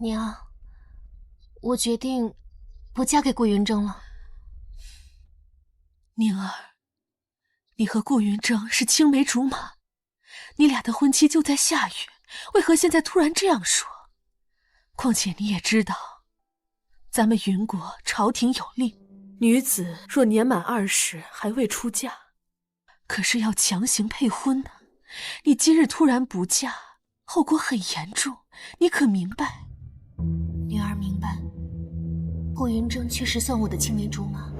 娘，我决定不嫁给顾云峥了。宁儿，你和顾云峥是青梅竹马，你俩的婚期就在下月，为何现在突然这样说？况且你也知道，咱们云国朝廷有令，女子若年满20还未出嫁，可是要强行配婚呢。你今日突然不嫁，后果很严重，你可明白？女儿明白，顾云峥确实算我的青梅竹马。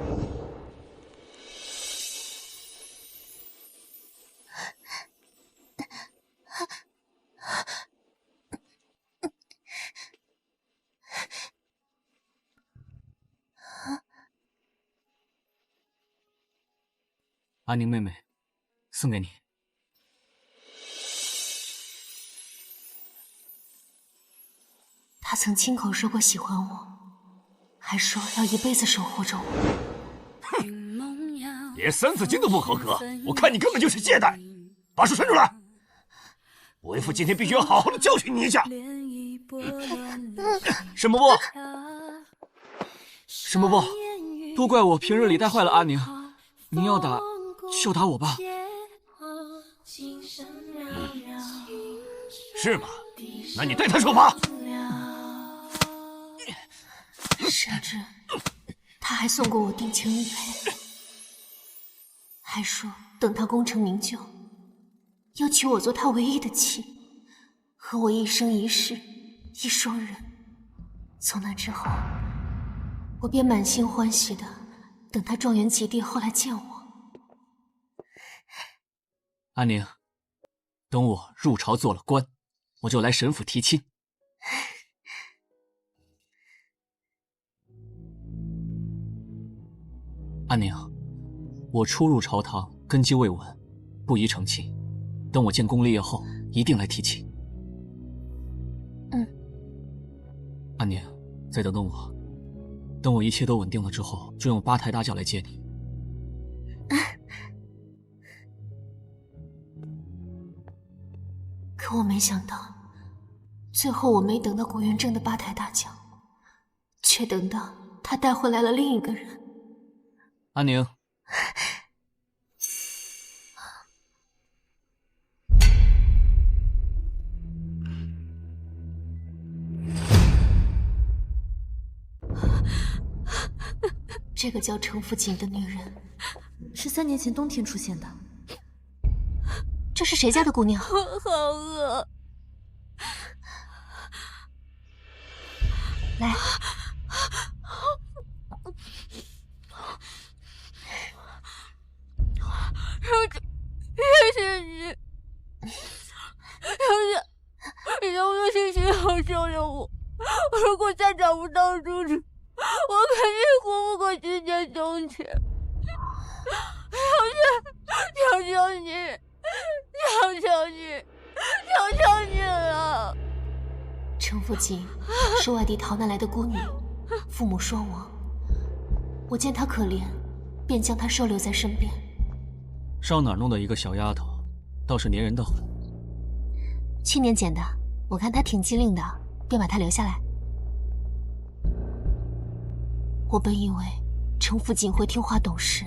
阿宁妹妹，送给你。他曾亲口说过喜欢我，还说要一辈子守护着我。哼，连3字经都不合格，我看你根本就是懈怠。把手伸出来，为父今天必须要好好的教训你一下。沈伯伯，沈伯伯，都怪我平日里带坏了阿宁，您要打就打我吧。是吗？那你带他受罚。甚至他还送过我定情玉佩，还说等他功成名就，要娶我做他唯一的妻，和我一生一世一双人。从那之后，我便满心欢喜的等他状元及第后来见我。阿宁，等我入朝做了官，我就来沈府提亲。阿宁，我初入朝堂，根基未稳，不宜成亲。等我建功立业后，一定来提亲。阿宁，再等等我，等我一切都稳定了之后，就用8抬大轿来接你。可我没想到，最后我没等到顾云峥的8抬大轿，却等到他带回来了另一个人。阿宁，这个叫程福锦的女人，是3年前冬天出现的。这是谁家的姑娘？我好饿。来，谢谢你，谢谢好救了我。如果再找不到住处，我肯定活不过今年冬天。求求你，求求你，求求你了！程福锦是外地逃难来的孤女，父母双亡。我见她可怜，便将她收留在身边。上哪儿弄的一个小丫头，倒是粘人的很。去年捡的，我看她挺机灵的，便把她留下来。我本以为程福锦会听话懂事，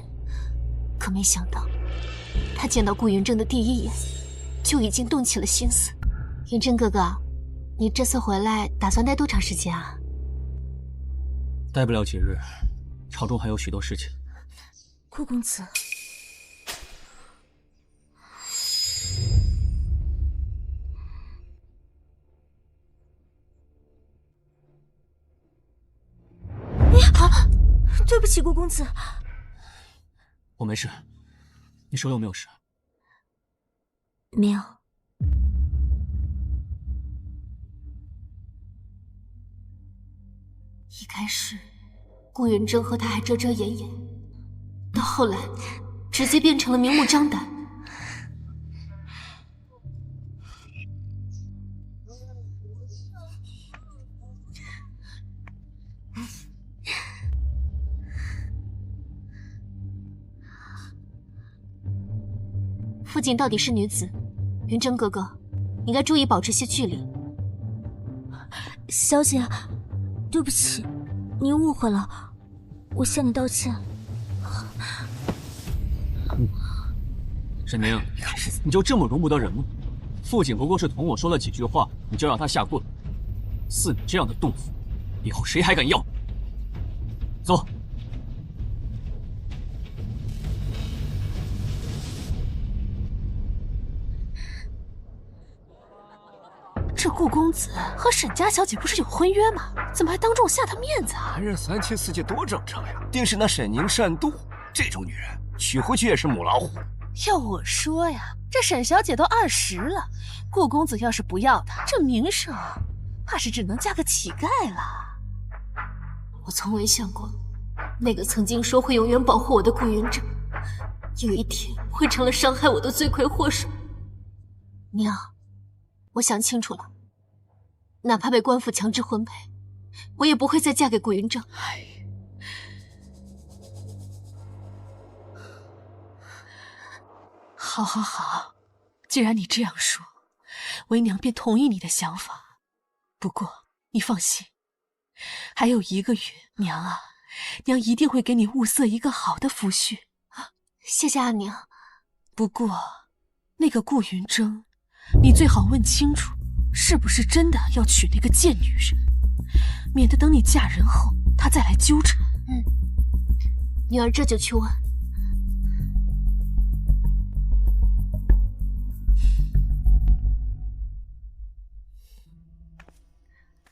可没想到，她见到顾云峥的第一眼，就已经动起了心思。云峥哥哥，你这次回来打算待多长时间啊？待不了几日，朝中还有许多事情。顾公子，对不起，顾公子。我没事，你手有没有事？没有。一开始，顾云峥和他还遮遮掩掩，到后来，直接变成了明目张胆。傅锦到底是女子，云峥哥哥，你该注意保持些距离。小姐，对不起，您误会了，我向你道歉。沈宁，你就这么容不得人吗？父亲不过是同我说了几句话，你就让他下跪？似你这样的动妇，以后谁还敢要？走。这顾公子和沈家小姐不是有婚约吗？怎么还当众下他面子啊？男人三妻四妾多正常呀，定是那沈宁善妒，这种女人娶回去也是母老虎。要我说呀，这沈小姐都20了，顾公子要是不要她，这名声怕是只能嫁个乞丐了。我从未想过，那个曾经说会永远保护我的顾云正，有一天会成了伤害我的罪魁祸首。娘，我想清楚了，哪怕被官府强制婚配，我也不会再嫁给顾云正。好，好，好，既然你这样说，为娘便同意你的想法。不过你放心，还有1个月，娘啊，娘一定会给你物色一个好的夫婿。谢谢阿娘。不过，那个顾云峥，你最好问清楚，是不是真的要娶那个贱女人，免得等你嫁人后，他再来纠缠。女儿这就去问。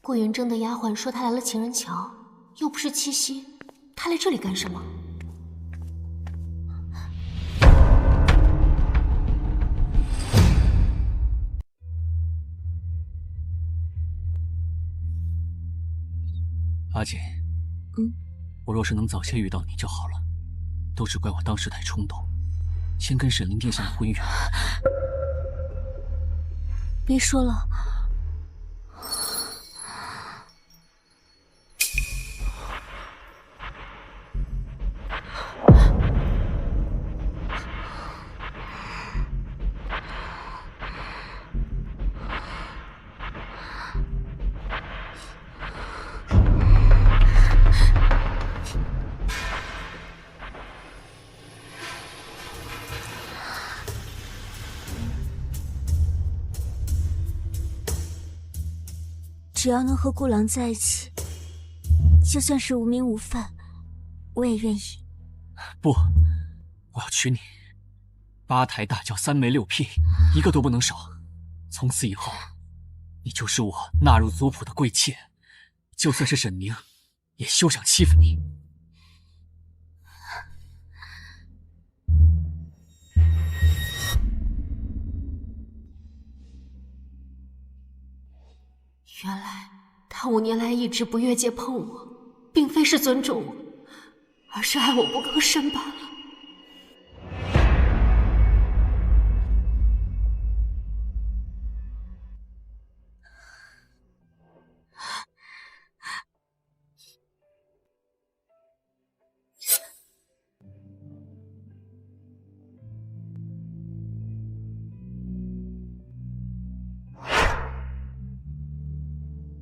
顾云峥的丫鬟说他来了情人桥，又不是七夕，他来这里干什么？阿锦，我若是能早些遇到你就好了，都是怪我当时太冲动，先跟沈凌定下了婚约。别说了。只要能和顾郎在一起，就算是无名无份，我也愿意。不，我要娶你，8抬大轿，3媒6聘，一个都不能少。从此以后，你就是我纳入族谱的贵妾，就算是沈宁，也休想欺负你。原来他5年来一直不越界碰我，并非是尊重我，而是爱我不够深罢了。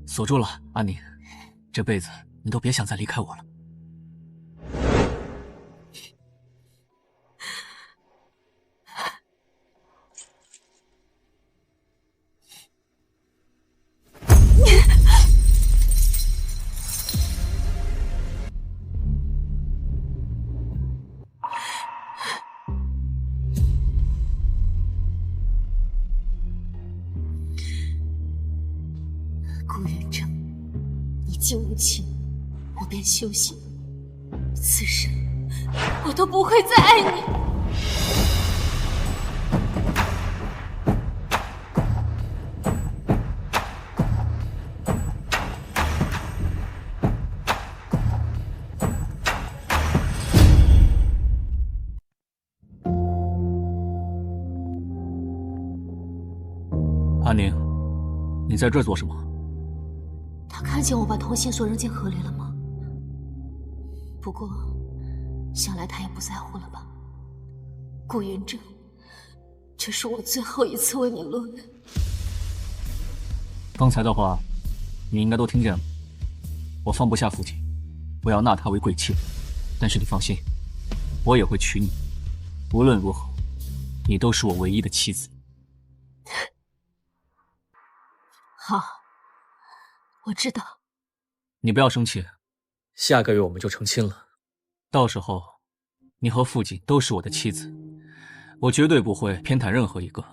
锁住了，安宁，这辈子你都别想再离开我了。顾云峥，你既无情，我便休息。此生我都不会再爱你。安宁，你在这儿做什么？他看见我把同心锁扔进河里了吗？不过，想来他也不在乎了吧。顾云峥，这是我最后一次为你落泪。刚才的话，你应该都听见了。我放不下父亲，我要纳她为贵妾。但是你放心，我也会娶你。无论如何，你都是我唯一的妻子。好，我知道。你不要生气，下个月我们就成亲了。到时候，你和父亲都是我的妻子，我绝对不会偏袒任何一个。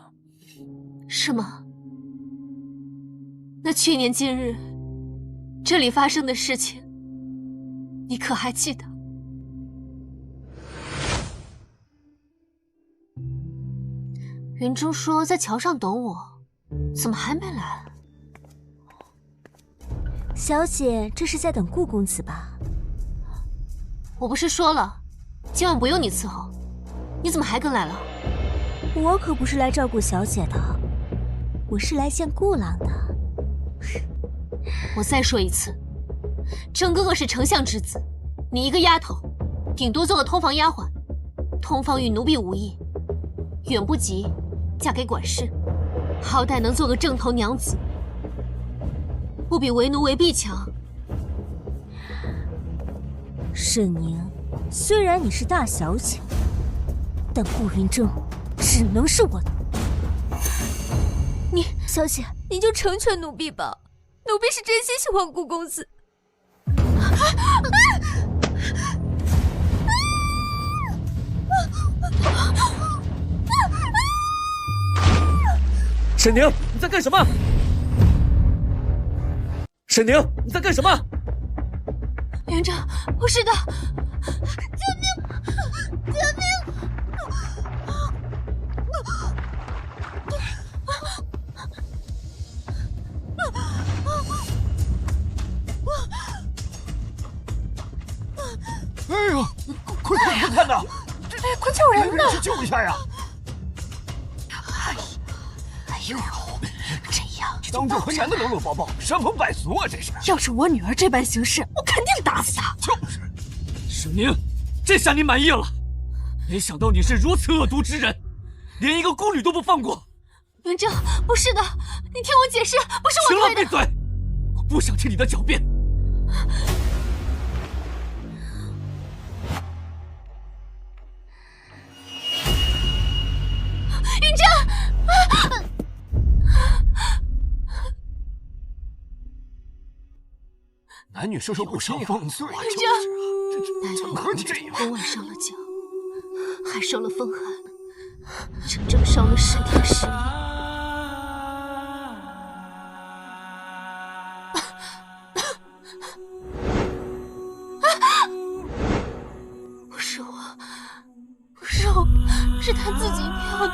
是吗？那去年今日这里发生的事情，你可还记得？云中说在桥上等我，怎么还没来？小姐，这是在等顾公子吧？我不是说了，今晚不用你伺候，你怎么还跟来了？我可不是来照顾小姐的，我是来见顾郎的。我再说一次，郑哥哥是丞相之子，你一个丫头，顶多做个通房丫鬟，通房与奴婢无异，远不及嫁给管事，好歹能做个正头娘子，不比为奴为婢强。沈宁，虽然你是大小姐，但顾云峥只能是我的。你小姐，你就成全奴婢吧，奴婢是真心喜欢顾公子。沈宁，你在干什么？沈宁，你在干什么？园长，不是的，救命！救命！哎呦，快看呐！快救人呐！去救一下呀！哎呦，这样当着河南的搂搂抱抱，伤风败俗啊！这是。要是我女儿这般行事，我肯定打死她。就是。沈宁，这下你满意了？没想到你是如此恶毒之人，连一个宫女都不放过。园长，不是的，你听我解释，不是我行了，推的。闭嘴！我不想听你的狡辩。园长，男女授受不亲呀！对，就是男何止这样？昨晚上了脚，还受了风寒，整整烧了10天10夜。不是我，是他自己跳的。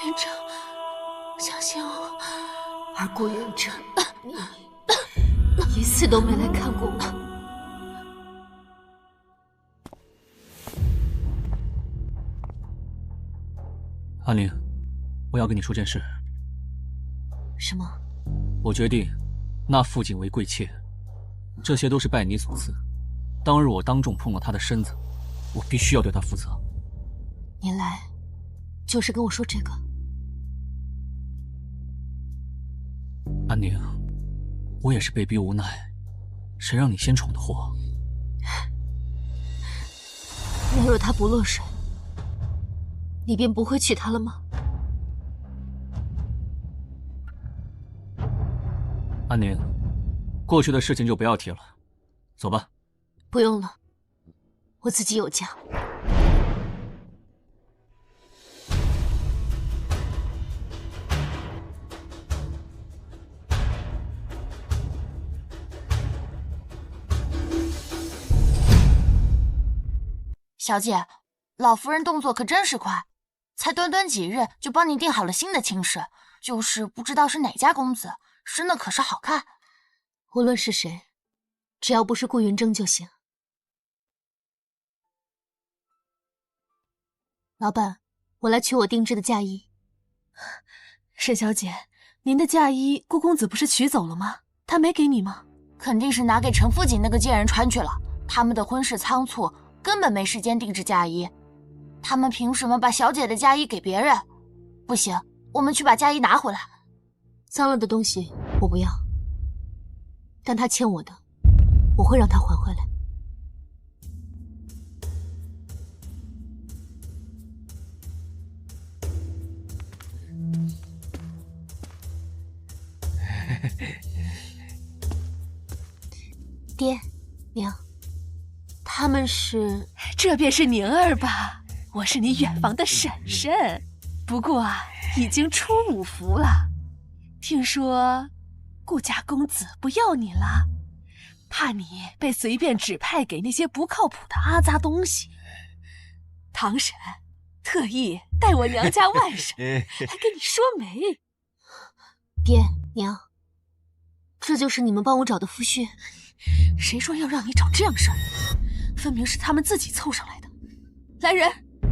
园长，相信我。而顾园长，你一次都没来看过我。安宁，我要跟你说件事。什么？我决定纳傅景为贵妾，这些都是拜你所赐。当日我当众碰了她的身子，我必须要对她负责。你来，就是跟我说这个。安宁，我也是被逼无奈，谁让你先闯的祸？若有他不落水，你便不会娶她了吗？安宁，过去的事情就不要提了，走吧。不用了，我自己有家。小姐，老夫人动作可真是快，才短短几日就帮你定好了新的亲事，就是不知道是哪家公子，生的可是好看。无论是谁，只要不是顾云峥就行。老板，我来取我定制的嫁衣。沈小姐，您的嫁衣顾公子不是取走了吗？他没给你吗？肯定是拿给陈富锦那个贱人穿去了。他们的婚事仓促，根本没时间定制嫁衣。他们凭什么把小姐的嫁衣给别人？不行，我们去把佳怡拿回来。脏了的东西我不要，但他欠我的，我会让他还回来。爹娘，他们是？这便是宁儿吧？我是你远房的婶婶，不过啊，已经出5服了。听说顾家公子不要你了，怕你被随便指派给那些不靠谱的阿杂东西。堂婶特意带我娘家外甥来跟你说媒。爹娘，这就是你们帮我找的夫婿？谁说要让你找这样事儿？分明是他们自己凑上来的。来人，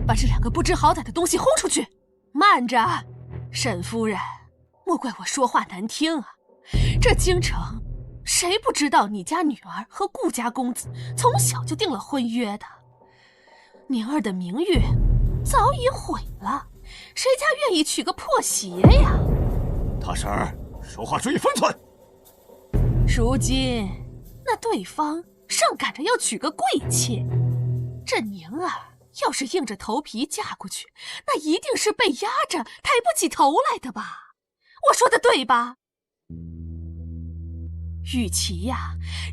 把这2个不知好歹的东西轰出去！慢着，沈夫人，莫怪我说话难听啊。这京城谁不知道你家女儿和顾家公子从小就定了婚约的？宁儿的名誉早已毁了，谁家愿意娶个破鞋呀？大婶儿，说话注意分寸。如今那对方上赶着要娶个贵妾，这宁儿要是硬着头皮嫁过去，那一定是被压着抬不起头来的吧？我说的对吧？与其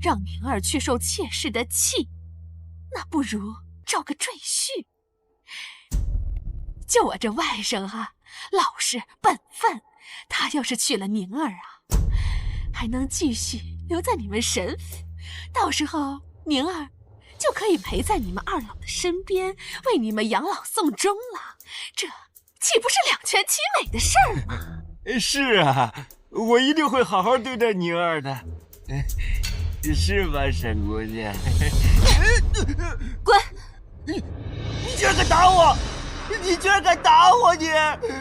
让宁儿去受妾室的气，那不如找个赘婿。就我这外甥老实本分，他要是娶了宁儿还能继续留在你们沈府，到时候宁儿就可以陪在你们2老的身边，为你们养老送终了，这岂不是2全其美的事儿吗？是啊，我一定会好好对待宁儿的，是吧，沈姑娘？滚！你居然敢打我！你居然敢打我！你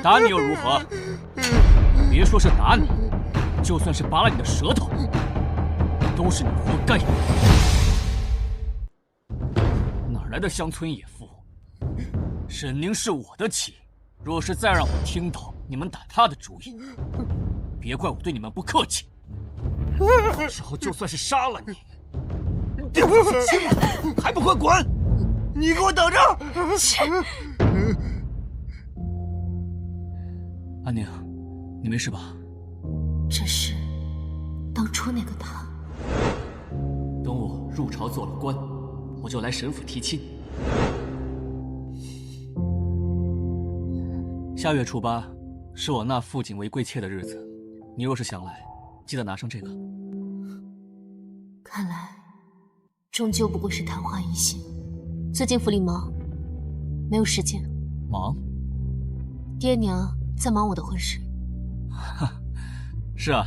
打你又如何？别说是打你，就算是拔了你的舌头，都是你活该。哪来的乡村野妇？沈宁是我的妻，若是再让我听到你们打她的主意，别怪我对你们不客气。到时候就算是杀了你，对不起，还不快滚！你给我等着！安宁，你没事吧？这是当初那个他。等我入朝做了官，我就来沈府提亲。下月初8是我纳傅景为贵妾的日子，你若是想来，记得拿上这个。看来终究不过是昙花一现。最近府里忙，没有时间。忙？爹娘在忙我的婚事。是啊，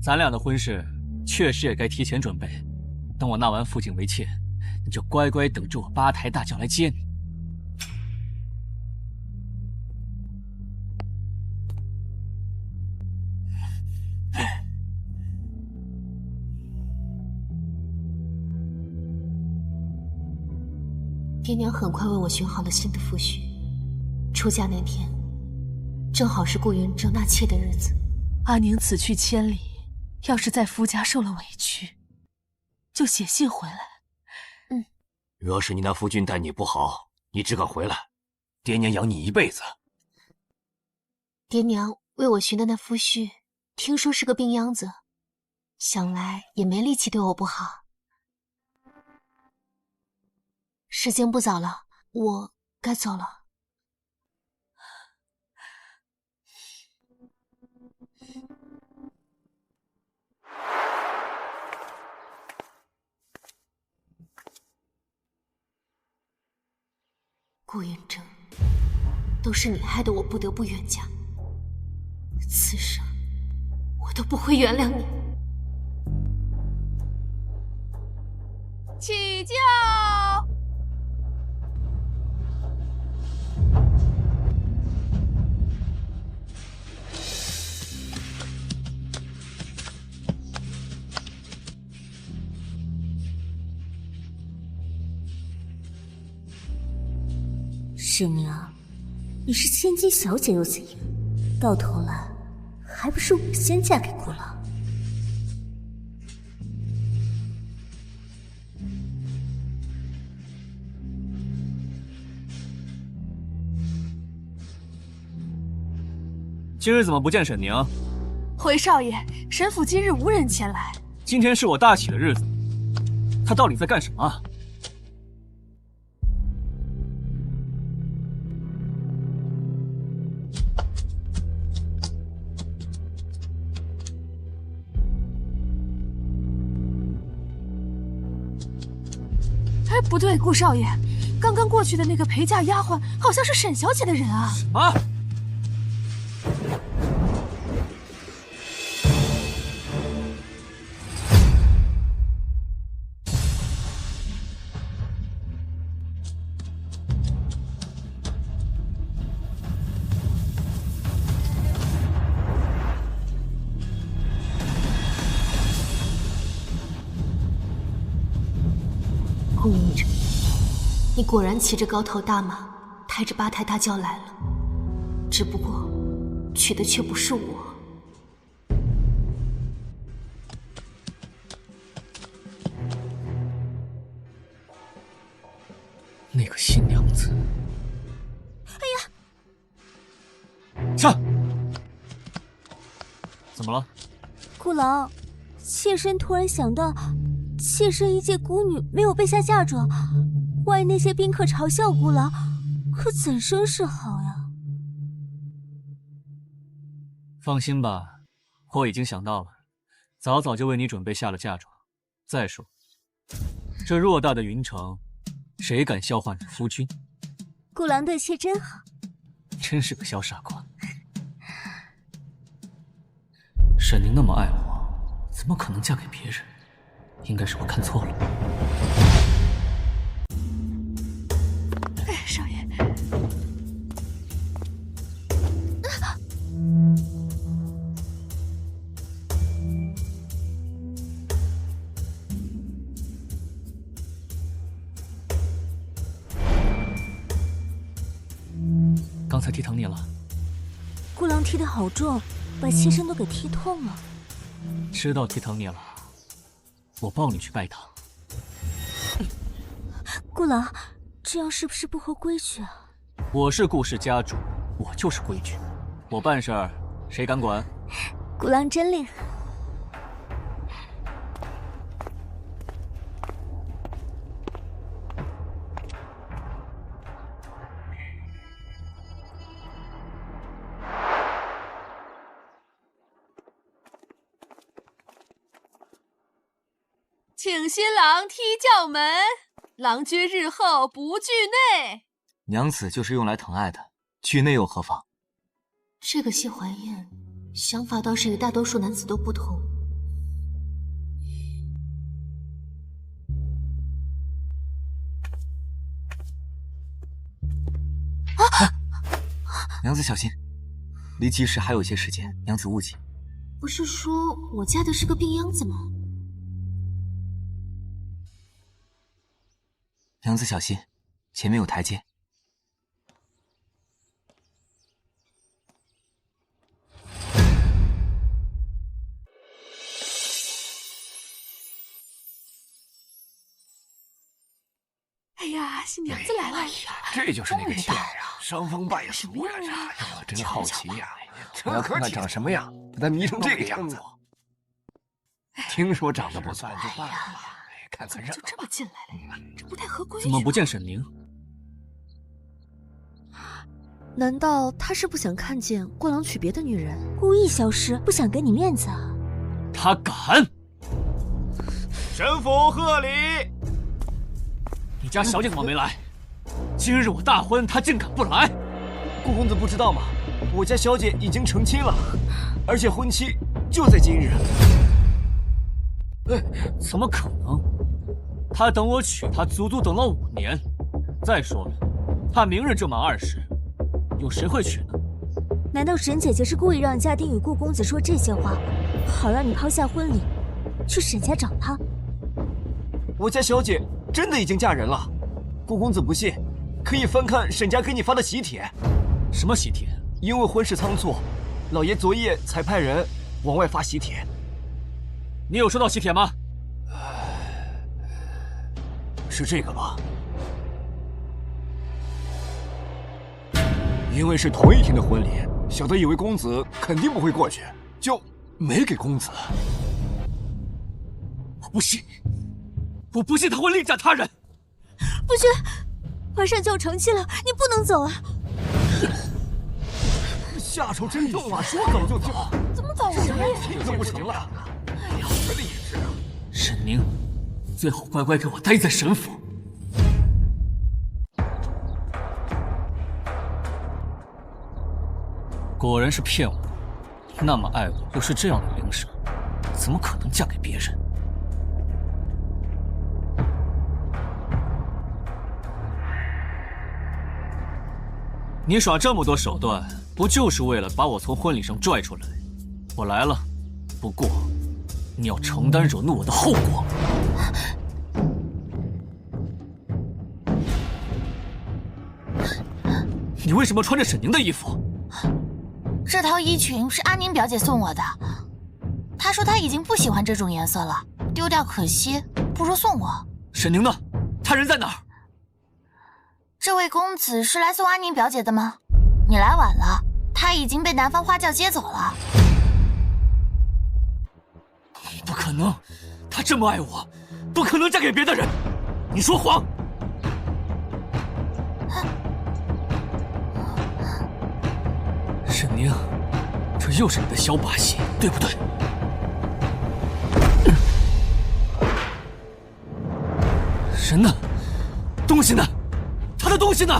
咱俩的婚事确实也该提前准备。等我纳完傅景为妾，你就乖乖等着我8抬大轿来接你。爹娘很快为我选好了新的夫婿，出嫁那天正好是顾云正纳妾的日子。阿宁此去千里，要是在夫家受了委屈，就写信回来。若是你那夫君待你不好，你只管回来，爹娘养你一辈子。爹娘为我寻的那夫婿，听说是个病秧子，想来也没力气对我不好。时间不早了，我该走了。顾云峥，都是你害得我不得不远嫁，此生我都不会原谅你。起轿！师娘，你是千金小姐又怎样？到头来还不是我先嫁给顾郎。今日怎么不见沈宁？回少爷，沈府今日无人前来。今天是我大喜的日子，他到底在干什么？哎，不对，顾少爷，刚刚过去的那个陪嫁丫鬟好像是沈小姐的人啊！什么？顾云峥，你果然骑着高头大马，抬着八抬大轿来了，只不过娶的却不是我。那个新娘子。哎呀！下。怎么了？顾郎，妾身突然想到，妾身一介孤女，没有备下嫁妆，万一那些宾客嘲笑顾郎，可怎生是好呀？放心吧，我已经想到了，早早就为你准备下了嫁妆。再说，这偌大的云城，谁敢笑话你夫君？顾郎对妾真好，真是个小傻瓜。沈宁那么爱我，怎么可能嫁给别人？应该是我看错了。哎，少爷。刚才踢疼你了？顾郎踢得好重，把妾身都给踢痛了。知道踢疼你了，我抱你去拜堂。顾郎，这样是不是不合规矩啊？我是顾氏家主，我就是规矩。我办事儿，谁敢管？顾郎真厉害。请新郎踢轿门，郎君日后不惧内。娘子就是用来疼爱的，惧内又何妨？这个谢怀燕想法倒是与大多数男子都不同。娘子小心，离吉时还有些时间，娘子勿急。不是说我嫁的是个病秧子吗？娘子小心，前面有台阶。哎呀，新娘子来了！哎呀，这就是那个妾呀，伤风败俗呀！这我真好奇呀，我要看看长什么样，把他迷成这个样子。听说长得不错，就办了吧。看看热闹。就这么进来了，这不太合规矩。怎么不见沈宁？难道他是不想看见顾郎娶别的女人，故意消失，不想给你面子啊？他敢！神府贺礼！你家小姐怎么没来？今日我大婚，她竟敢不来！顾公子不知道吗？我家小姐已经成亲了，而且婚期就在今日。怎么可能？他等我娶她，足足等了5年。再说了，他明日就满20，有谁会娶呢？难道沈姐姐是故意让家丁与顾公子说这些话，好让你抛下婚礼，去沈家找他？我家小姐真的已经嫁人了。顾公子不信，可以翻看沈家给你发的喜帖。什么喜帖？因为婚事仓促，老爷昨夜才派人往外发喜帖。你有收到喜帖吗？是这个吧？因为是同一天的婚礼，小的以为公子肯定不会过去，就没给公子。我不信，我不信他会另嫁他人。不行，皇上就要成亲了，你不能走啊！下手真重啊，说走就走。怎么走什么呀？这都不成了。我的也是。沈宁，最好乖乖给我待在沈府。果然是骗我，那么爱我又是这样的灵蛇，怎么可能嫁给别人？你耍这么多手段，不就是为了把我从婚礼上拽出来？我来了，不过你要承担惹怒我的后果。你为什么穿着沈宁的衣服？这套衣裙是阿宁表姐送我的，她说她已经不喜欢这种颜色了，丢掉可惜，不如送我。沈宁呢？她人在哪儿？这位公子是来送阿宁表姐的吗？你来晚了，她已经被南方花轿接走了。不可能，她这么爱我，不可能嫁给别的人。你说谎！沈宁，这又是你的小把戏，对不对？人呢？东西呢？他的东西呢？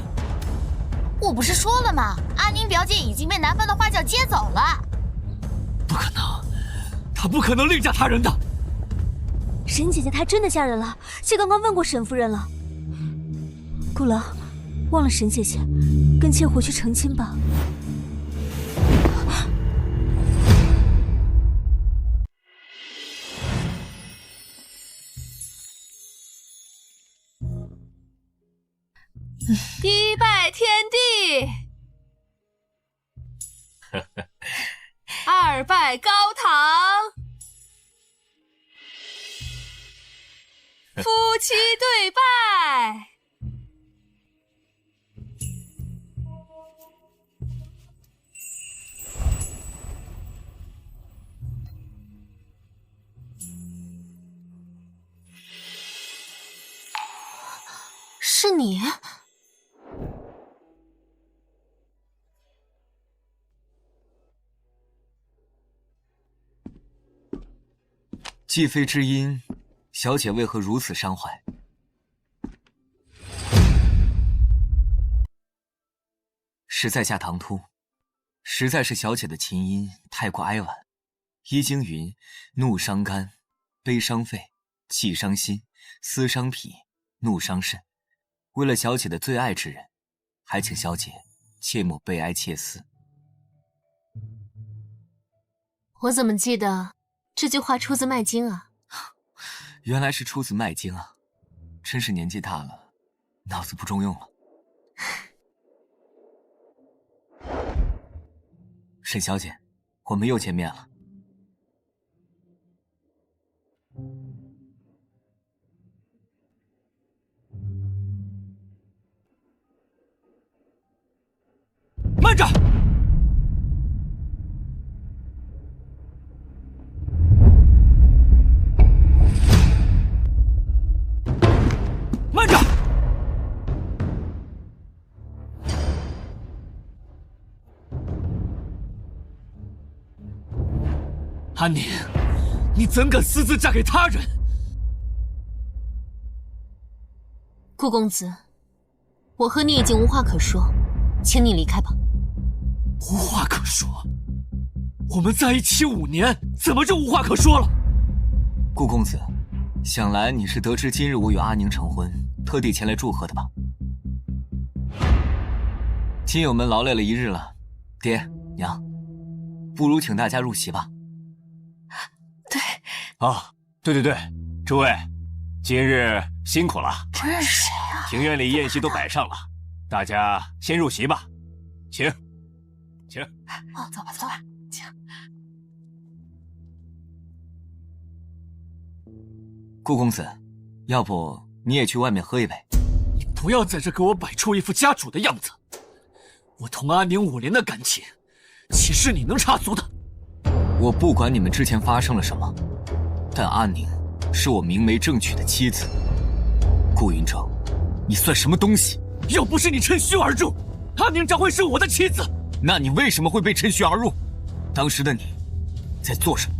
我不是说了吗？阿宁表姐已经被南方的花轿接走了。不可能，她不可能另嫁他人的。沈姐姐她真的嫁人了，妾刚刚问过沈夫人了。顾郎，忘了沈姐姐，跟妾回去成亲吧。一拜天地，二拜高堂，夫妻对拜。是你？既妃之音，小姐为何如此伤怀？实在下唐突，实在是小姐的琴音太过哀婉。易经云：怒伤肝，悲伤肺，气伤心，思伤脾，怒伤肾。为了小姐的最爱之人，还请小姐切莫悲哀切思。我怎么记得这句话出自《麦经》啊？原来是出自《麦经》啊！真是年纪大了，脑子不中用了。沈小姐，我们又见面了。慢着！慢着！安宁，你怎敢私自嫁给他人？顾公子，我和你已经无话可说，请你离开吧。无话可说？我们在一起5年，怎么就无话可说了？顾公子，想来你是得知今日我与阿宁成婚，特地前来祝贺的吧？亲友们劳累了一日了，爹娘，不如请大家入席吧。对。啊，对，诸位，今日辛苦了。这是谁啊？庭院里宴席都摆上了，大家先入席吧，请。哦，走吧。顾公子，要不你也去外面喝一杯？你不要在这给我摆出一副家主的样子。我同阿宁5年的感情，岂是你能插足的？我不管你们之前发生了什么，但阿宁是我明媒正娶的妻子。顾云峥，你算什么东西？要不是你趁虚而入，阿宁将会是我的妻子。那你为什么会被趁虚而入？当时的你在做什么？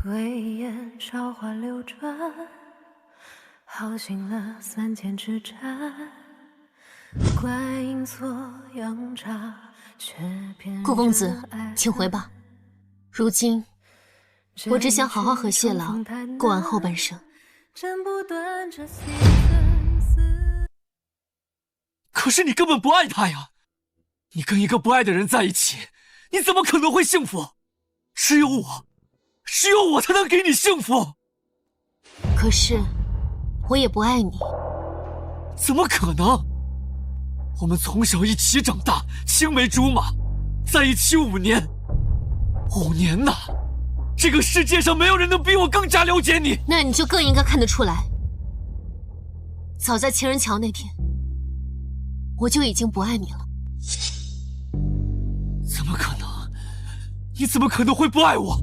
微烟韶华流转，耗尽了3千之战。怪影错阳差，却偏顾公子，请回吧。如今，我只想好好和谢老过完后半生。可是你根本不爱他呀！你跟一个不爱的人在一起，你怎么可能会幸福？只有我才能给你幸福。可是，我也不爱你。怎么可能？我们从小一起长大，青梅竹马，在一起5年，5年呐！这个世界上没有人能比我更加了解你。那你就更应该看得出来。早在情人桥那天，我就已经不爱你了。怎么可能？你怎么可能会不爱我？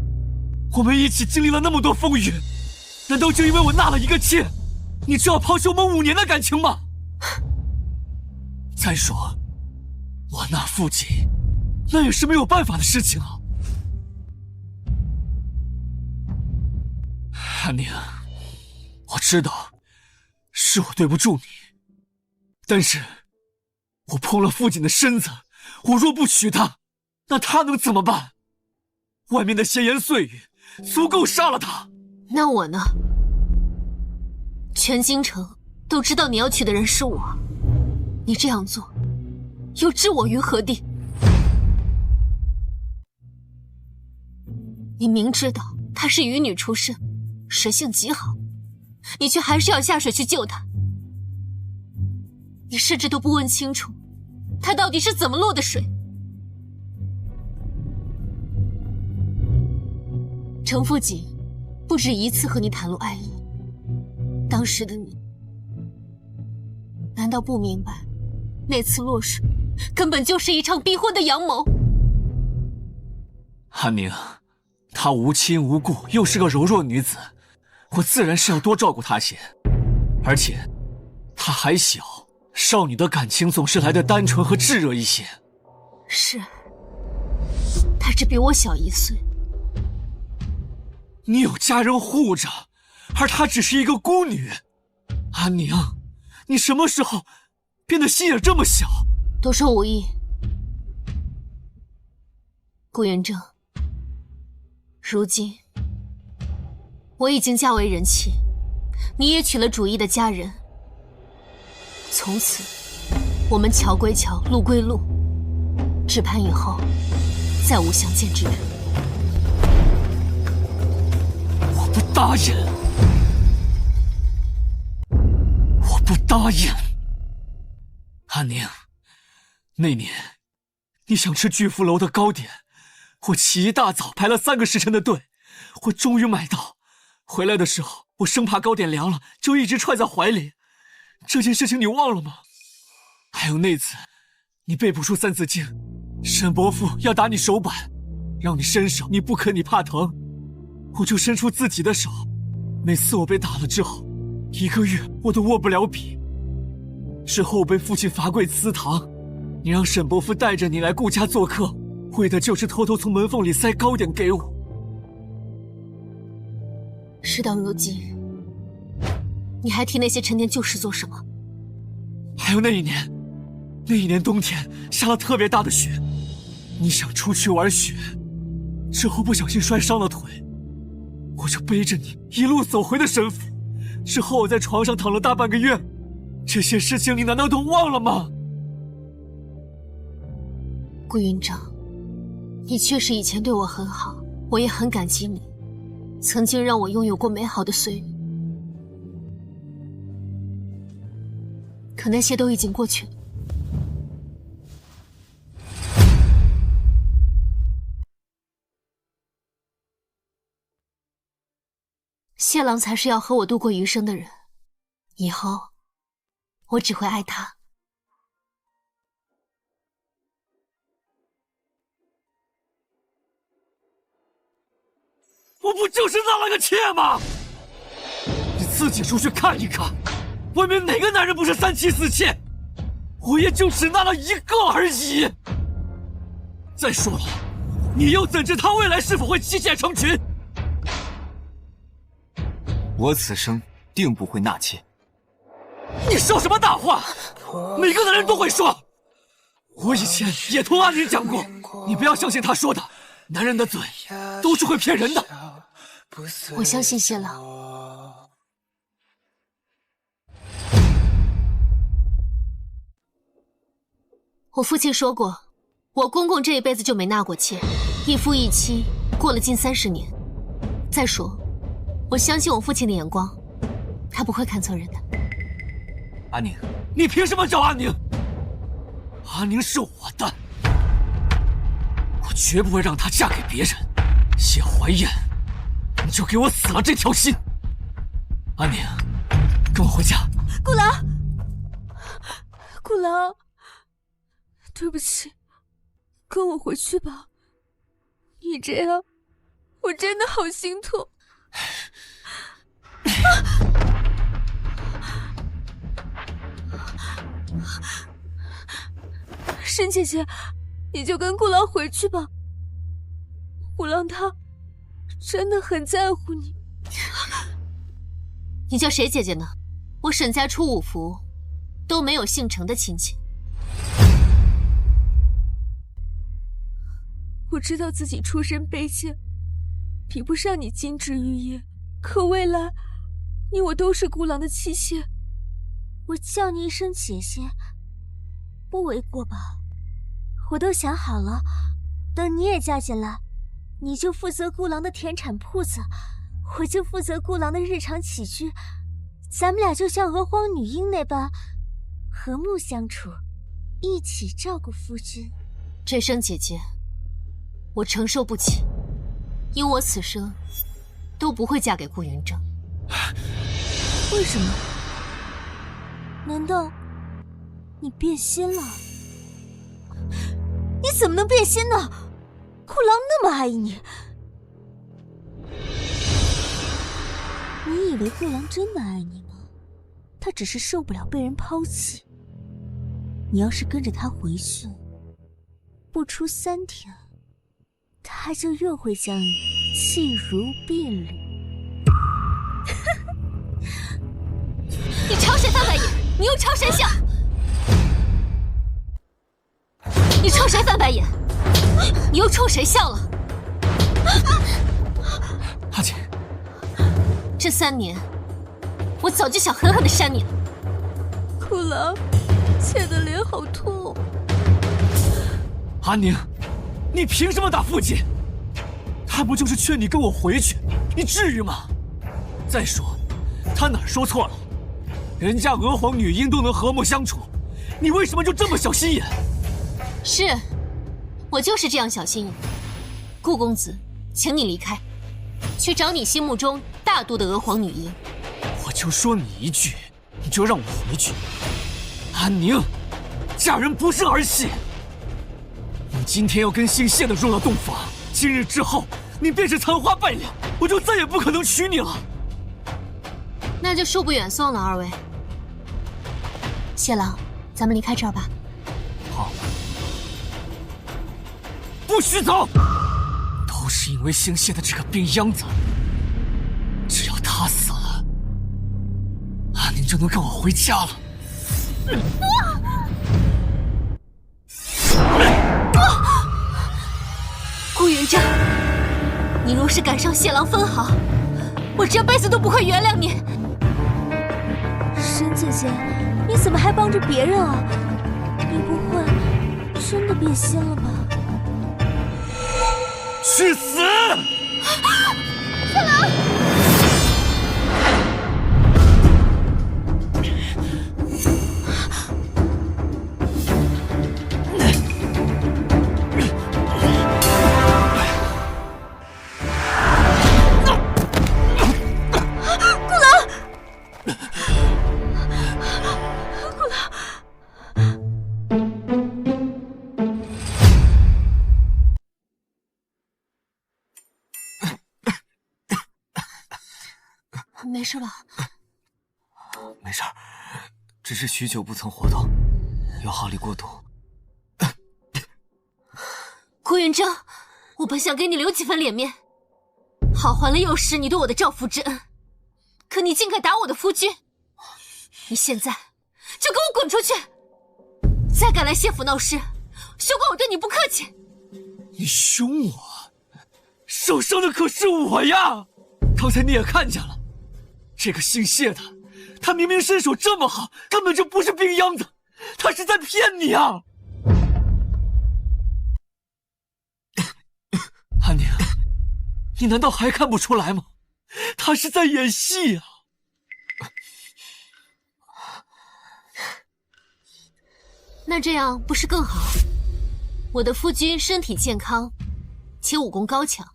我们一起经历了那么多风雨，难道就因为我纳了一个妾，你就要抛弃我们5年的感情吗？再说，我纳父亲，那也是没有办法的事情啊。安宁，我知道是我对不住你，但是我碰了父亲的身子，我若不娶她，那他能怎么办？外面的闲言碎语足够杀了他。那我呢？全京城都知道你要娶的人是我，你这样做又置我于何地？你明知道她是渔女出身，蛇性极好，你却还是要下水去救她。你甚至都不问清楚，她到底是怎么落的水。程父锦不止一次和你袒露爱意，当时的你难道不明白，那次落水根本就是一场逼婚的阳谋？安宁，她无亲无故，又是个柔弱女子，我自然是要多照顾她些。而且她还小，少女的感情总是来得单纯和炙热一些。是，她只比我小1岁。你有家人护着，而她只是一个孤女。安宁，你什么时候变得心眼这么小？多说无益。顾云峥，如今我已经嫁为人妻，你也娶了主义的家人，从此我们桥归桥，路归路，只盼以后再无相见之日。我不答应，我不答应。安宁，那年你想吃巨富楼的糕点，我起一大早排了3个时辰的队，我终于买到。回来的时候，我生怕糕点凉了，就一直揣在怀里。这件事情你忘了吗？还有那次你背不出3字经，沈伯父要打你手板，让你伸手，你不肯，你怕疼，我就伸出自己的手。每次我被打了之后，1个月我都握不了笔。之后我被父亲罚跪祠堂，你让沈伯父带着你来顾家做客，为的就是偷偷从门缝里塞糕点给我。事到如今，你还提那些陈年旧事做什么？还有那一年冬天下了特别大的雪，你想出去玩雪，之后不小心摔伤了腿，我就背着你一路走回的沈府。之后我在床上躺了大半个月，这些事情你难道都忘了吗？顾云峥，你确实以前对我很好，我也很感激你，曾经让我拥有过美好的岁月。可那些都已经过去了。谢郎才是要和我度过余生的人，以后我只会爱他。我不就是纳了个妾吗？你自己出去看一看，外面哪个男人不是3妻4妾？我也就只纳了1个而已。再说了，你又怎知他未来是否会妻妾成群？我此生定不会纳妾。你说什么大话？每个男人都会说。我以前也同阿宁讲过，你不要相信他说的，男人的嘴都是会骗人的。我相信谢郎。我父亲说过，我公公这一辈子就没纳过妾，一夫一妻过了近30年。再说，我相信我父亲的眼光，他不会看错人的。阿宁，你凭什么找阿宁？阿宁是我的，我绝不会让她嫁给别人。谢怀燕，你就给我死了这条心！阿宁，跟我回家。顾郎，顾郎，对不起，跟我回去吧。你这样，我真的好心痛。沈姐姐，你就跟顾郎回去吧。顾郎他真的很在乎你。你叫谁姐姐呢？我沈家出5府都没有姓程的亲戚。我知道自己出身卑贱，比不上你金枝玉叶，可未来你我都是顾郎的妻妾，我叫你一声姐姐，不为过吧？我都想好了，等你也嫁进来，你就负责顾郎的田产铺子，我就负责顾郎的日常起居，咱们俩就像娥皇女英那般和睦相处，一起照顾夫君。这声姐姐，我承受不起，因我此生都不会嫁给顾云峥。为什么？难道你变心了？你怎么能变心呢？顾郎那么爱你，你以为顾郎真的爱你吗？他只是受不了被人抛弃。你要是跟着他回去，不出3天，他就又会将你弃如敝履。你朝谁翻白眼？你又朝谁笑？你冲谁翻白眼？你又冲谁笑了？阿姐，这3年，我早就想狠狠地扇你了。顾郎，妾的脸好痛。阿宁，你凭什么打父亲？他不就是劝你跟我回去，你至于吗？再说，他哪儿说错了？人家娥皇女英都能和睦相处，你为什么就这么小心眼？是，我就是这样小心眼。顾公子，请你离开，去找你心目中大度的娥皇女英。我就说你一句，你就让我回去？安宁，嫁人不是儿戏。你今天要跟姓谢的入了洞房，今日之后你便是残花败柳，我就再也不可能娶你了。那就恕不远送了，二位。谢郎，咱们离开这儿吧。好。不许走！都是因为姓谢的这个病秧子，只要他死了，阿宁就能跟我回家了。顾云峥，你若是敢伤谢郎分毫，我这辈子都不会原谅你。沈姐姐，你怎么还帮着别人啊？你不会真的变心了吧？去死！谢郎。事吧？没事儿，只是许久不曾活动，有耗力过度。顾云峥，我本想给你留几分脸面，好还了幼时你对我的照父之恩，可你竟敢打我的夫君！你现在就给我滚出去！再敢来谢府闹事，休怪我对你不客气！你凶我，受伤的可是我呀！刚才你也看见了，这个姓谢的，他明明身手这么好，根本就不是病秧子，他是在骗你啊！安宁，你难道还看不出来吗？他是在演戏啊！那这样不是更好？我的夫君身体健康，且武功高强，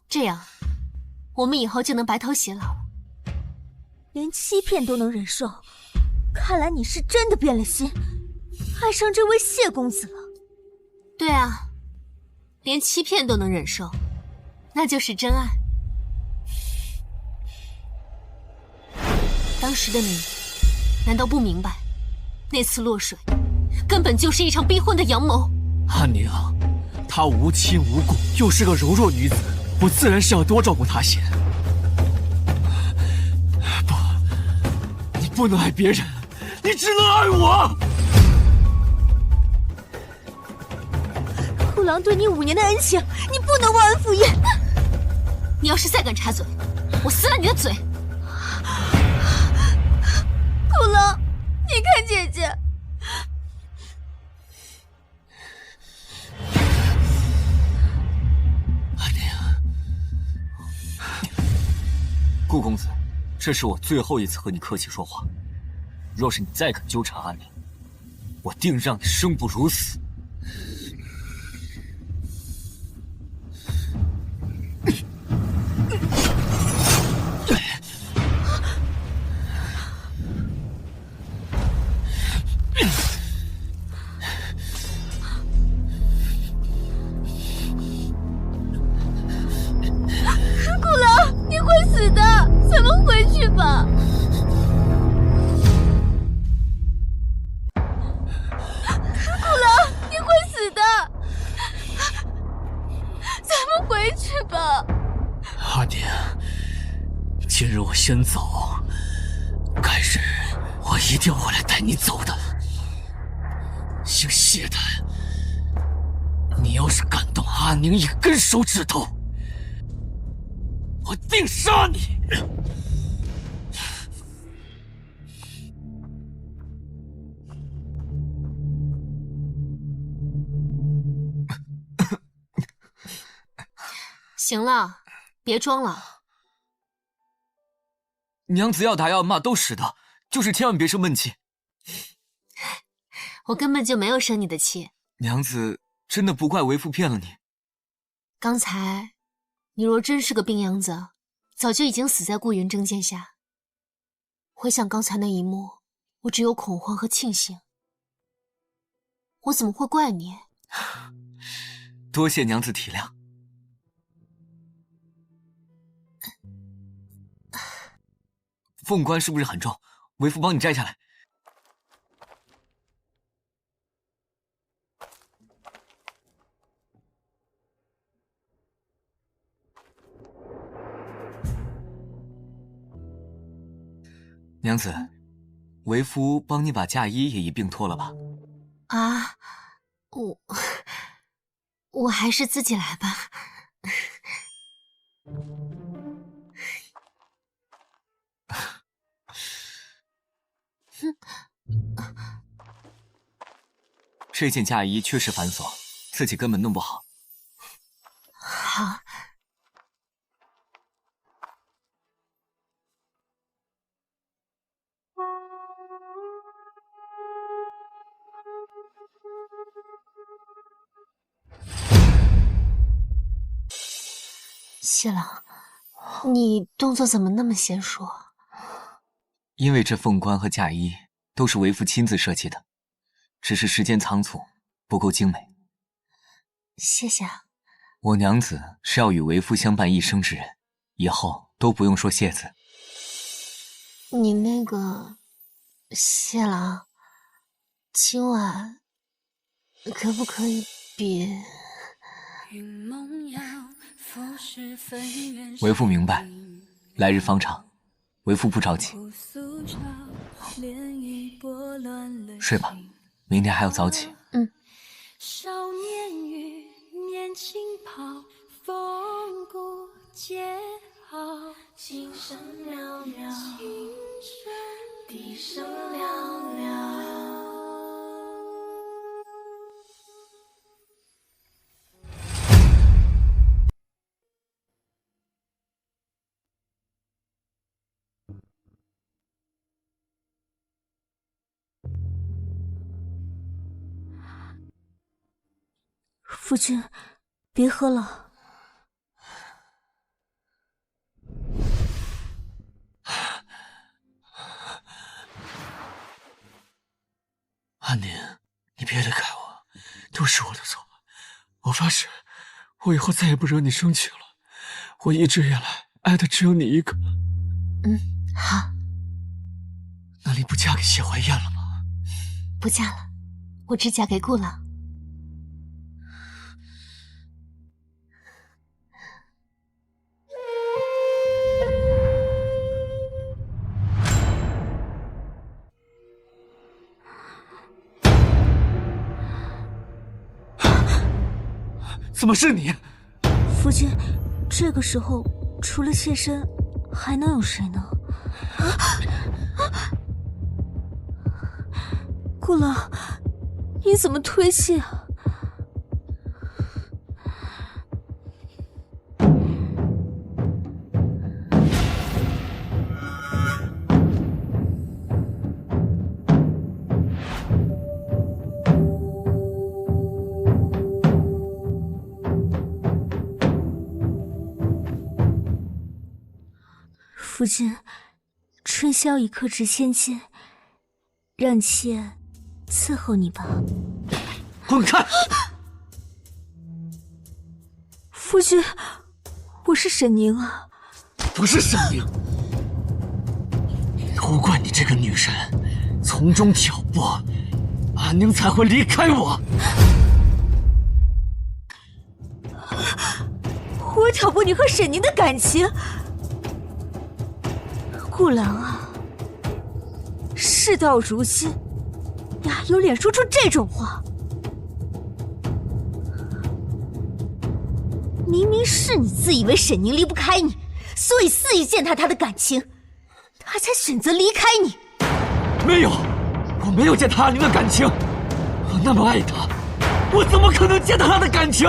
这样我们以后就能白头偕老。连欺骗都能忍受，看来你是真的变了心，爱上这位谢公子了。对啊，连欺骗都能忍受，那就是真爱。当时的你难道不明白，那次落水根本就是一场逼婚的阳谋？安宁，她无亲无故，又是个柔弱女子，我自然是要多照顾她些。不，你不能爱别人，你只能爱我。顾郎对你5年的恩情，你不能忘恩负义。你要是再敢插嘴，我撕了你的嘴！顾郎，你看姐姐。安宁，顾公子，这是我最后一次和你客气说话。若是你再敢纠缠安宁，我定让你生不如死。顾郎，你会死的，咱们回去吧。顾郎，你会死的，咱们回去吧。阿宁，今日我先走，改日我一定会来带你走的。姓谢的，你要是敢动阿宁一根手指头，我定杀你！行了，别装了。娘子要打要骂都使得，就是千万别生闷气。我根本就没有生你的气。娘子真的不怪为父骗了你。刚才你若真是个病秧子，早就已经死在顾云峥剑下。回想刚才那一幕，我只有恐慌和庆幸。我怎么会怪你？多谢娘子体谅。凤冠是不是很重？为父帮你摘下来。娘子，为夫帮你把嫁衣也一并脱了吧。啊，我还是自己来吧。这件嫁衣确实繁琐，自己根本弄不好。好。谢郎，你动作怎么那么娴熟？因为这凤冠和嫁衣都是为父亲自设计的，只是时间仓促，不够精美。谢谢啊。我娘子是要与为父相伴一生之人，以后都不用说谢字。你那个谢郎，今晚可不可以别？为父明白，来日方长，为父不着急。睡吧，明天还要早起。少年语，年轻跑，风骨皆好。琴声袅袅，笛声寥寥。夫君，别喝了。安宁，你别离开我，都是我的错。我发誓，我以后再也不惹你生气了。我一直以来爱的只有你一个。好。那你不嫁给谢怀燕了吗？不嫁了，我只嫁给顾郎。怎么是你？夫君，这个时候除了妾身，还能有谁呢？顾郎，你怎么推卸啊？夫君，春宵一刻值千金，让妾伺候你吧。滚开！夫君，我是沈宁啊。不是沈宁，都怪你这个女人，从中挑拨，安宁才会离开我。我挑拨你和沈宁的感情？顾郎啊，事到如今，你还有脸说出这种话？明明是你自以为沈宁离不开你，所以肆意践踏他的感情，他才选择离开你。没有，我没有践踏安宁的感情。我那么爱她，我怎么可能践踏她的感情？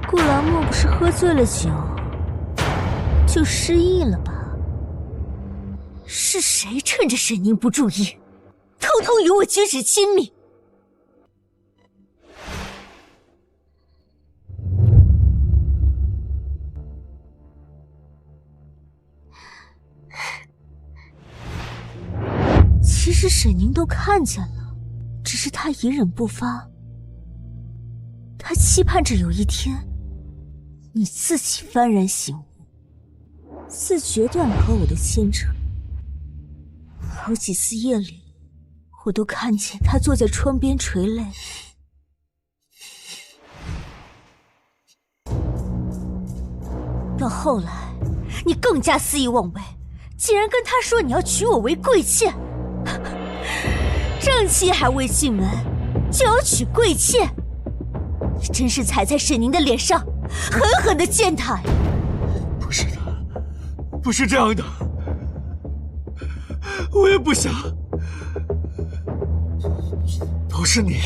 顾郎莫不是喝醉了酒？就失忆了吧？是谁趁着沈宁不注意，偷偷与我举止亲密？其实沈宁都看见了，只是他隐忍不发。他期盼着有一天，你自己幡然醒悟。自决断了和我的牵扯。好几次夜里，我都看见他坐在窗边垂泪。到后来，你更加肆意妄为，竟然跟他说你要娶我为贵妾。正妻还未进门，就要娶贵妾，你真是踩在沈宁的脸上，狠狠地践踏呀！不是的。不是这样的，我也不想。都是你，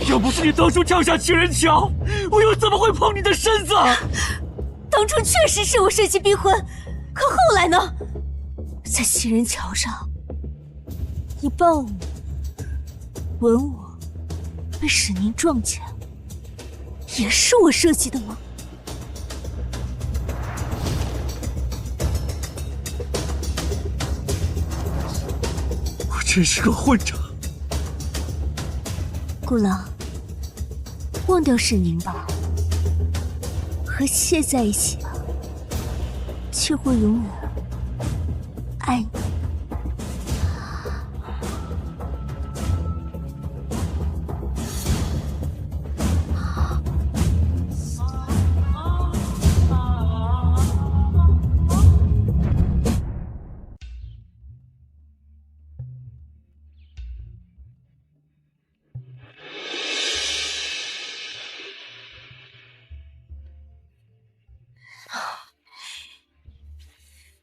要不是你当初跳下情人桥，我又怎么会碰你的身子？当初确实是我设计逼婚，可后来呢？在情人桥上，你抱我、吻我，被沈宁撞见，也是我设计的吗？真是个混账！顾郎，忘掉沈宁吧，和妾在一起吧，切会永远爱你。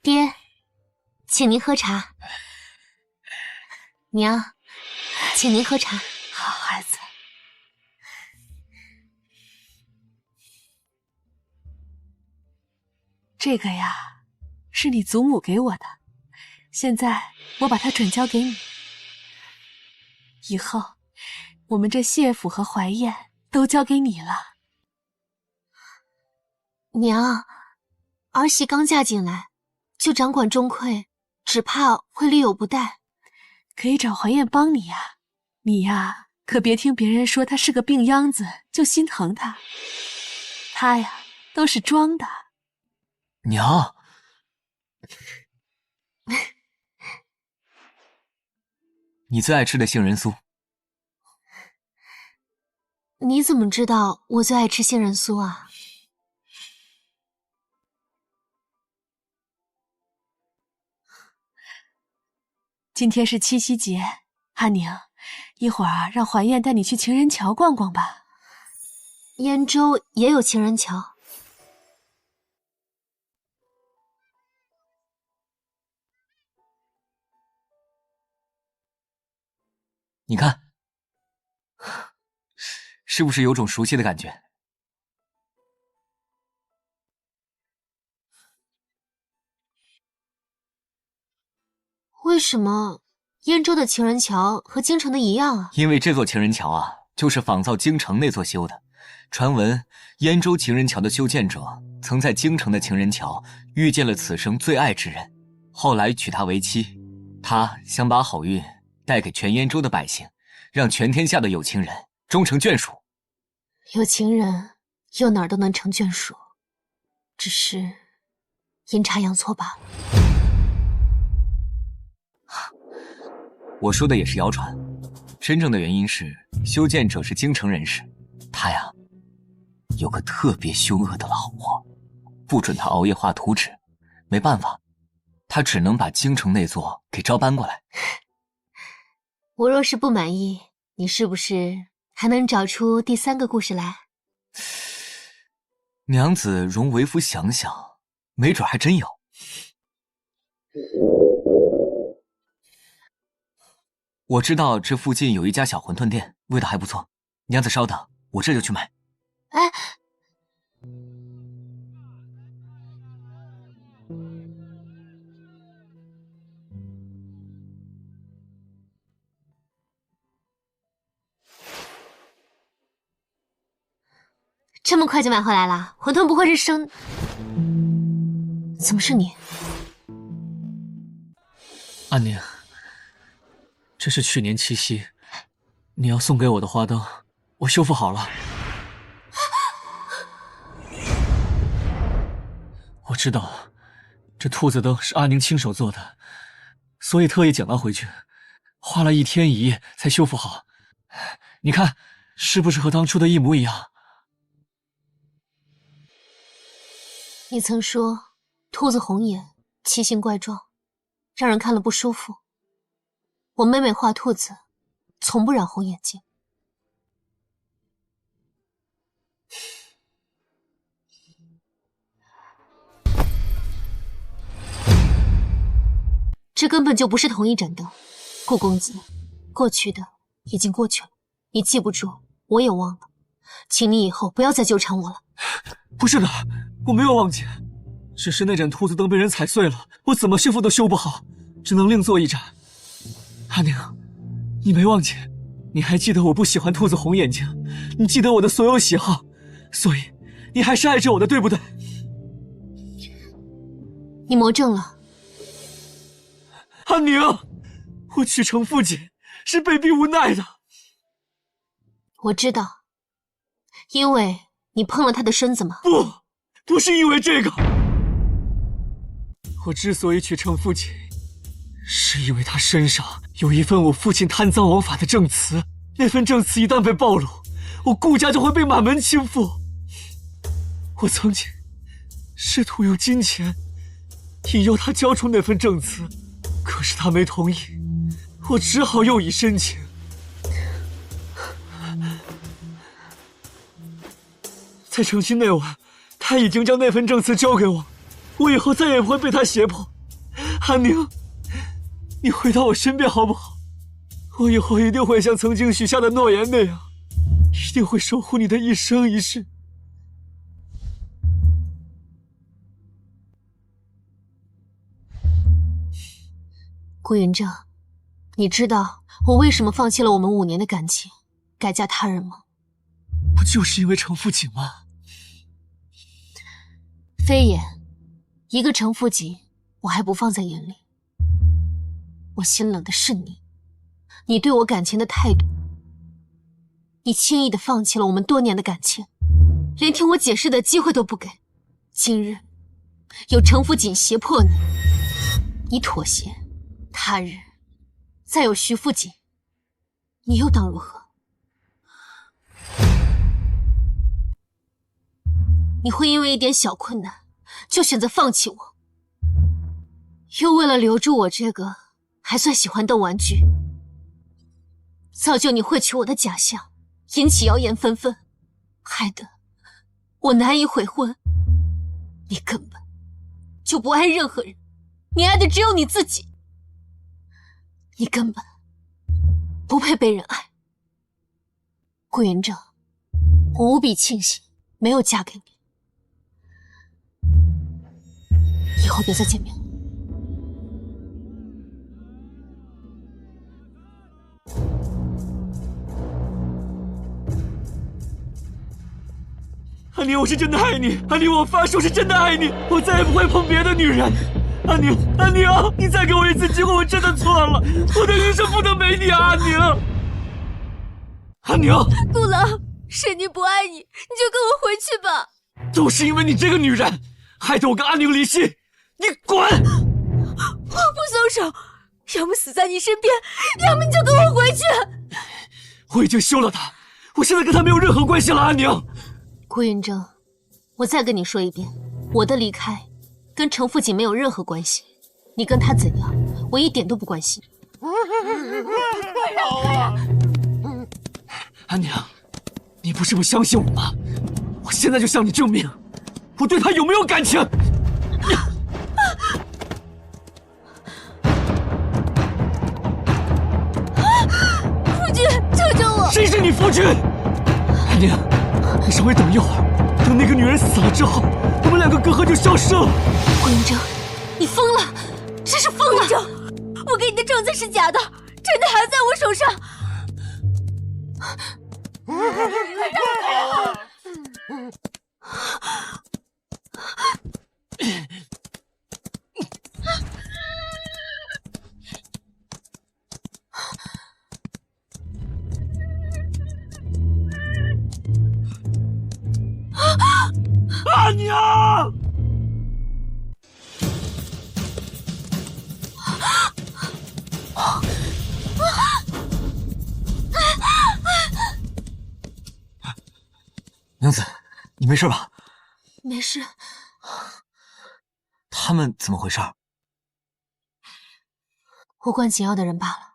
爹，请您喝茶。娘，请您喝茶。好孩子，这个呀，是你祖母给我的，现在我把它转交给你。以后，我们这谢府和怀燕都交给你了。娘，儿媳刚嫁进来，就掌管钟馗，只怕会力有不逮。可以找怀燕帮你呀，你呀，可别听别人说她是个病秧子就心疼她，她呀都是装的。娘，你最爱吃的杏仁酥。你怎么知道我最爱吃杏仁酥啊？今天是七夕节，阿宁，一会儿让怀燕带你去情人桥逛逛吧。燕州也有情人桥。你看，是不是有种熟悉的感觉？为什么燕州的情人桥和京城的一样啊？因为这座情人桥啊，就是仿造京城那座修的。传闻燕州情人桥的修建者曾在京城的情人桥遇见了此生最爱之人，后来娶她为妻。他想把好运带给全燕州的百姓，让全天下的有情人终成眷属。有情人又哪儿都能成眷属，只是阴差阳错罢了。我说的也是谣传，真正的原因是修建者是京城人士，他呀有个特别凶恶的老婆，不准他熬夜画图纸，没办法，他只能把京城那座给招搬过来。我若是不满意，你是不是还能找出第3个故事来？娘子容为夫想想，没准还真有。我知道这附近有一家小馄饨店，味道还不错。娘子稍等，我这就去买。哎，这么快就买回来了？馄饨不会是生……怎么是你？阿宁，这是去年七夕你要送给我的花灯，我修复好了。我知道这兔子灯是阿宁亲手做的，所以特意捡了回去，花了1天1夜才修复好。你看，是不是和当初的一模一样？你曾说兔子红眼，奇形怪状，让人看了不舒服。我每每画兔子，从不染红眼睛。这根本就不是同一盏灯，顾公子，过去的已经过去了，你记不住，我也忘了，请你以后不要再纠缠我了。不是的，我没有忘记，只是那盏兔子灯被人踩碎了，我怎么修复都修不好，只能另做一盏。阿宁，你没忘记，你还记得我不喜欢兔子红眼睛，你记得我的所有喜好，所以你还是爱着我的，对不对？你魔怔了。阿宁，我去城父亲是被逼无奈的。我知道，因为你碰了他的身子吗？不是因为这个。我之所以娶程父锦，是因为他身上有一份我父亲贪赃枉法的证词。那份证词一旦被暴露，我顾家就会被满门倾覆。我曾经试图用金钱引诱他交出那份证词，可是他没同意，我只好又以深情。在成亲那晚，他已经将那份证词交给我，我以后再也不会被他胁迫。安宁，你回到我身边好不好？我以后一定会像曾经许下的诺言那样，一定会守护你的一生一世。顾云正，你知道我为什么放弃了我们5年的感情，改嫁他人吗？不就是因为程父锦吗？非也，一个程父锦我还不放在眼里。我心冷的是你，你对我感情的态度。你轻易地放弃了我们多年的感情，连听我解释的机会都不给。今日有程父锦胁迫你，你妥协；他日再有徐父锦，你又当如何？你会因为一点小困难就选择放弃我，又为了留住我这个还算喜欢动玩具，造就你会娶我的假象，引起谣言纷纷，害得我难以悔婚。你根本就不爱任何人，你爱的只有你自己，你根本不配被人爱。顾云正，我无比庆幸没有嫁给你，以后别再见面了。安宁，我是真的爱你，安宁，我发誓我是真的爱你，我再也不会碰别的女人。安宁，安宁，你再给我一次机会，我真的错了，我的余生不能没你啊，安宁。安宁，顾郎，是你不爱你，你就跟我回去吧。都是因为你这个女人，害得我跟安宁离心。你滚！我不松手，要么死在你身边，要么你就跟我回去。我已经休了他，我现在跟他没有任何关系了，安宁。顾云正，我再跟你说一遍，我的离开跟程父锦没有任何关系，你跟他怎样，我一点都不关心。安宁，你不是不相信我吗？我现在就向你证明，我对他有没有感情。夫君，救救我！谁是你夫君？安宁，你稍微等一会儿，等那个女人死了之后，我们2个隔阂就消失了。顾云正，你疯了，真是疯了！我给你的证词是假的，真的还在我手上。安宁！娘子，你没事吧？没事。他们怎么回事？无关紧要的人罢了。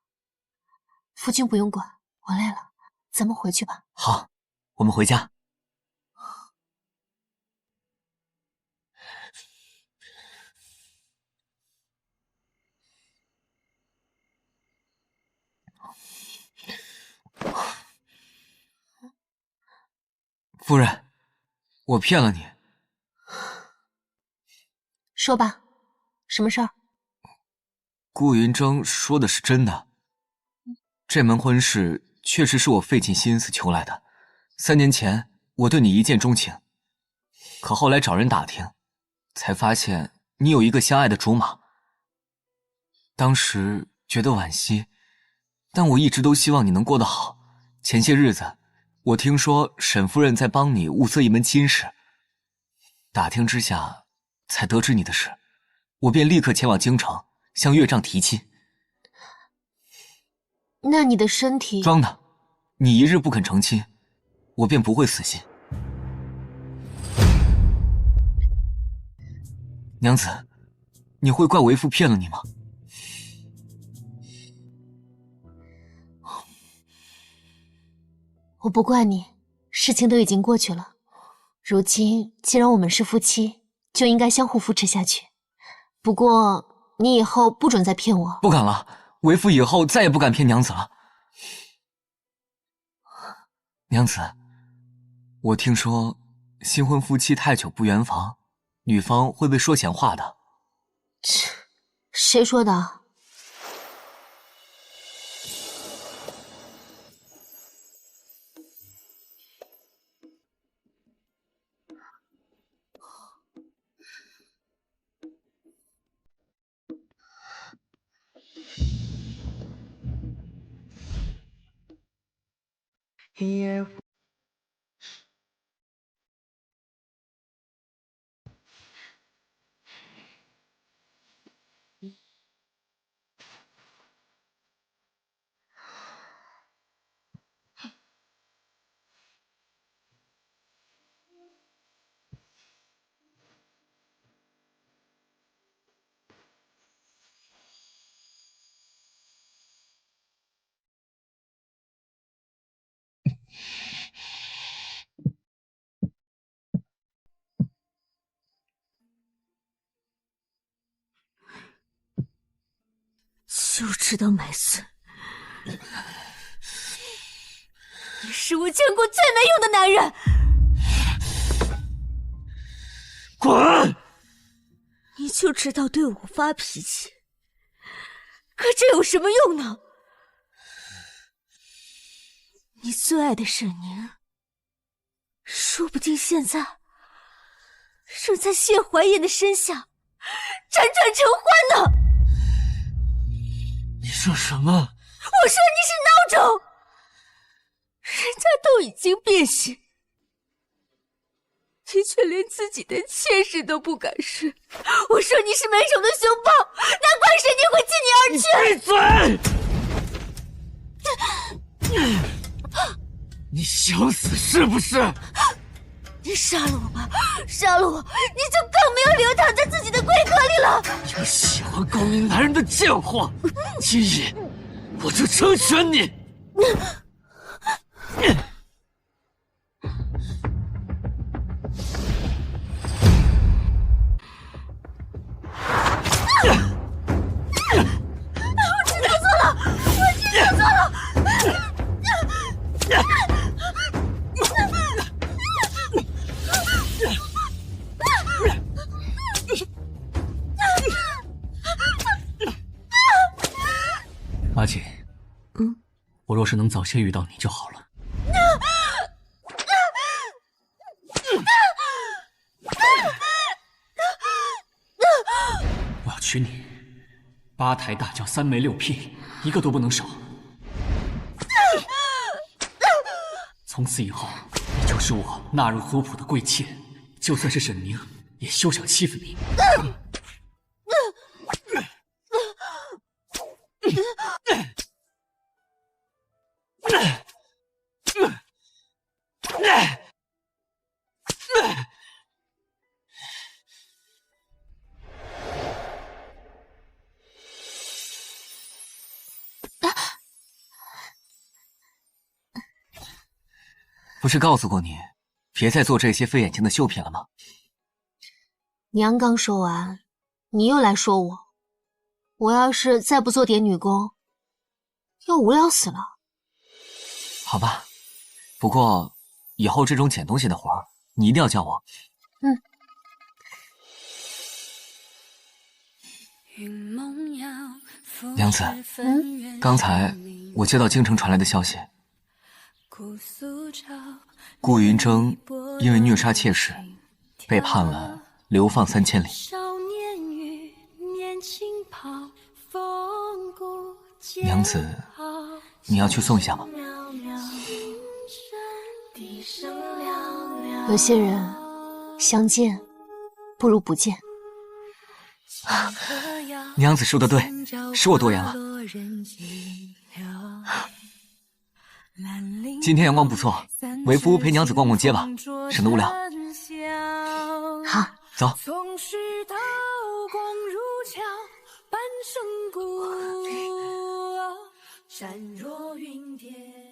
夫君不用管，我累了，咱们回去吧。好，我们回家。夫人，我骗了你。说吧，什么事儿？顾云峥说的是真的，这门婚事确实是我费尽心思求来的。3年前我对你一见钟情，可后来找人打听，才发现你有一个相爱的竹马。当时觉得惋惜，但我一直都希望你能过得好。前些日子我听说沈夫人在帮你物色一门亲事，打听之下才得知你的事。我便立刻前往京城向岳丈提亲。那你的身体……装的，你一日不肯成亲，我便不会死心。娘子，你会怪为父骗了你吗？我不怪你，事情都已经过去了。如今既然我们是夫妻，就应该相互扶持下去。不过你以后不准再骗我。不敢了，为父以后再也不敢骗娘子了。娘子，我听说新婚夫妻太久不圆房，女方会被说闲话的。切，谁说的？就知道买孙，你是我见过最没用的男人！滚！你就知道对我发脾气，可这有什么用呢？你最爱的沈宁，说不定现在正在谢怀燕的身下辗转成欢呢。你说什么？我说你是孬种，人家都已经变心，你却连自己的妾室都不敢睡。我说你是没种的熊抱，难怪沈宁会弃你而去。闭嘴！你想死是不是？你杀了我吧，杀了我，你就更没有流淌在自己的龟壳里了。有喜欢勾引男人的贱货，今日我就成全你。我知道错了，我知道错了。阿锦，我若是能早些遇到你就好了。我要娶你，8抬大轿3媒6聘，一个都不能少。从此以后，你就是我纳入族谱的贵妾，就算是沈宁，也休想欺负你。不是告诉过你，别再做这些费眼睛的绣品了吗？娘刚说完，你又来说我。我要是再不做点女工，要无聊死了。好吧，不过以后这种捡东西的活儿，你一定要叫我。娘子，刚才我接到京城传来的消息，顾云峥因为虐杀妾室，被判了流放3000里。娘子，你要去送一下吗？有些人相见不如不见。娘子说的对，是我多言了。今天阳光不错，为夫陪娘子逛逛街吧，省得无聊。好，走。总是刀光如鞘，半生孤，闪若云天。